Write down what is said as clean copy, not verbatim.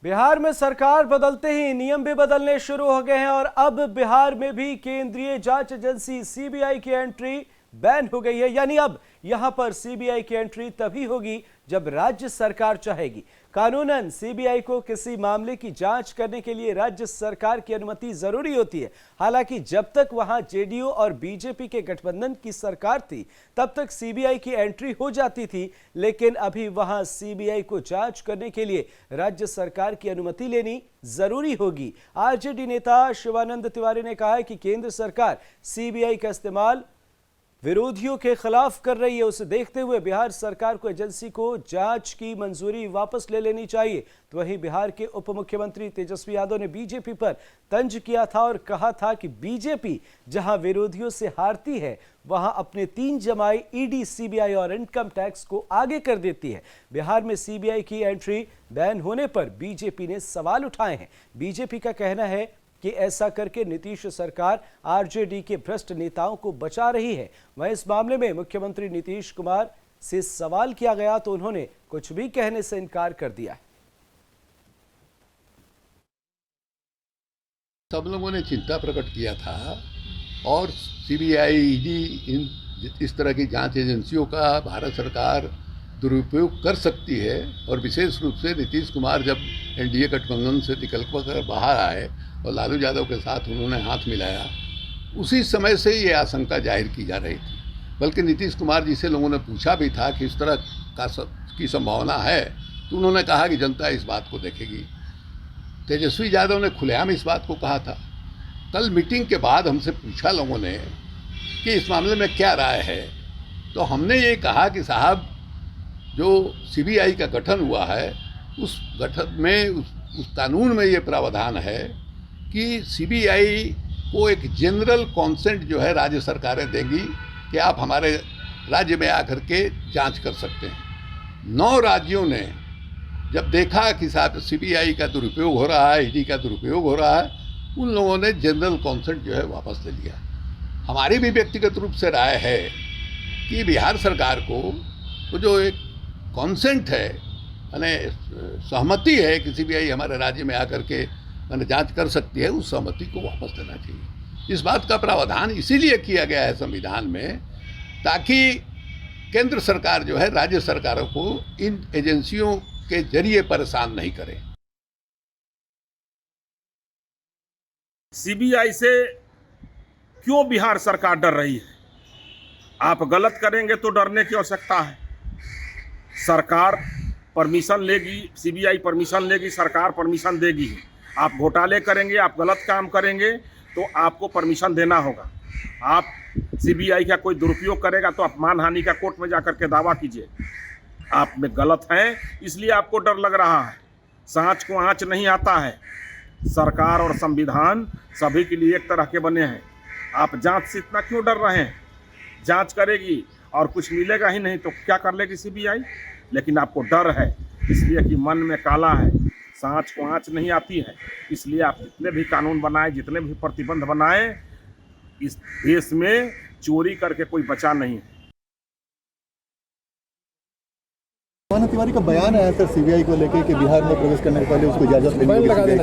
बिहार में सरकार बदलते ही नियम भी बदलने शुरू हो गए हैं और अब बिहार में भी केंद्रीय जांच एजेंसी सीबीआई की एंट्री बैन हो गई है। यानी अब यहां पर सीबीआई की एंट्री तभी होगी जब राज्य सरकार चाहेगी। कानूनन सीबीआई को किसी मामले की जांच करने के लिए राज्य सरकार की अनुमति जरूरी होती है। हालांकि जब तक वहां जेडीयू और बीजेपी के गठबंधन की सरकार थी तब तक सीबीआई की एंट्री हो जाती थी, लेकिन अभी वहां सीबीआई को जांच करने के लिए राज्य सरकार की अनुमति लेनी जरूरी होगी। आरजेडी नेता शिवानंद तिवारी ने कहा है कि केंद्र सरकार सीबीआई का इस्तेमाल विरोधियों के खिलाफ कर रही है। उसे देखते हुए बिहार सरकार को एजेंसी को जांच की मंजूरी वापस ले लेनी चाहिए। तो वहीं बिहार के उप मुख्यमंत्री तेजस्वी यादव ने बीजेपी पर तंज किया था और कहा था कि बीजेपी जहां विरोधियों से हारती है वहां अपने 3 जमाई ईडी, सीबीआई और इनकम टैक्स को आगे कर देती है। बिहार में सीबीआई की एंट्री बैन होने पर बीजेपी ने सवाल उठाए हैं। बीजेपी का कहना है कि ऐसा करके नीतीश सरकार आरजेडी के भ्रष्ट नेताओं को बचा रही है। वहीं इस मामले में मुख्यमंत्री नीतीश कुमार से सवाल किया गया तो उन्होंने कुछ भी कहने से इनकार कर दिया है। सब लोगों ने चिंता प्रकट किया था और सीबीआई, ईडी, इस तरह की जांच एजेंसियों का भारत सरकार दुरुपयोग कर सकती है। और विशेष रूप से नीतीश कुमार जब एनडीए गठबंधन से निकल कर बाहर आए और लालू यादव के साथ उन्होंने हाथ मिलाया, उसी समय से ये आशंका जाहिर की जा रही थी। बल्कि नीतीश कुमार जी से लोगों ने पूछा भी था कि इस तरह की संभावना है, तो उन्होंने कहा कि जनता इस बात को देखेगी। तेजस्वी यादव ने खुलेआम इस बात को कहा था। कल मीटिंग के बाद हमसे पूछा लोगों ने कि इस मामले में क्या राय है, तो हमने ये कहा कि साहब, जो सीबीआई का गठन हुआ है उस गठन में उस कानून में ये प्रावधान है कि सीबीआई को एक जनरल कॉन्सेंट जो है राज्य सरकारें देंगी कि आप हमारे राज्य में आकर के जांच कर सकते हैं। 9 राज्यों ने जब देखा कि साहब सीबीआई का दुरुपयोग हो रहा है, ईडी का दुरुपयोग हो रहा है, उन लोगों ने जनरल कॉन्सेंट जो है वापस ले लिया। हमारी भी व्यक्तिगत रूप से राय है कि बिहार सरकार को वो जो एक कॉन्सेंट है, यानी सहमति है कि सीबीआई हमारे राज्य में आकर के जांच कर सकती है, उस सहमति को वापस लेना चाहिए। इस बात का प्रावधान इसीलिए किया गया है संविधान में ताकि केंद्र सरकार जो है राज्य सरकारों को इन एजेंसियों के जरिए परेशान नहीं करे। सीबीआई से क्यों बिहार सरकार डर रही है? आप गलत करेंगे तो डरने की आवश्यकता है। सरकार परमिशन लेगी, सीबीआई परमिशन लेगी, सरकार परमिशन देगी। आप घोटाले करेंगे, आप गलत काम करेंगे तो आपको परमिशन देना होगा। आप सीबीआई का कोई दुरुपयोग करेगा तो आप मानहानि का कोर्ट में जाकर के दावा कीजिए। आप में गलत हैं, इसलिए आपको डर लग रहा है। सांच को आँच नहीं आता है। सरकार और संविधान सभी के लिए एक तरह के बने हैं। आप जांच से इतना क्यों डर रहे हैं? जांच करेगी और कुछ मिलेगा ही नहीं तो क्या कर लेगी सीबीआई? लेकिन आपको डर है इसलिए कि मन में काला है, सांच को आँच नहीं आती है। इसलिए आप जितने भी कानून बनाए, जितने भी प्रतिबंध बनाए, इस देश में चोरी करके कोई बचा नहीं है। शिवानंद तिवारी का बयान आया सर सीबीआई को लेकर कि बिहार में प्रवेश करने से पहले उसको इजाजत लेनी होगी।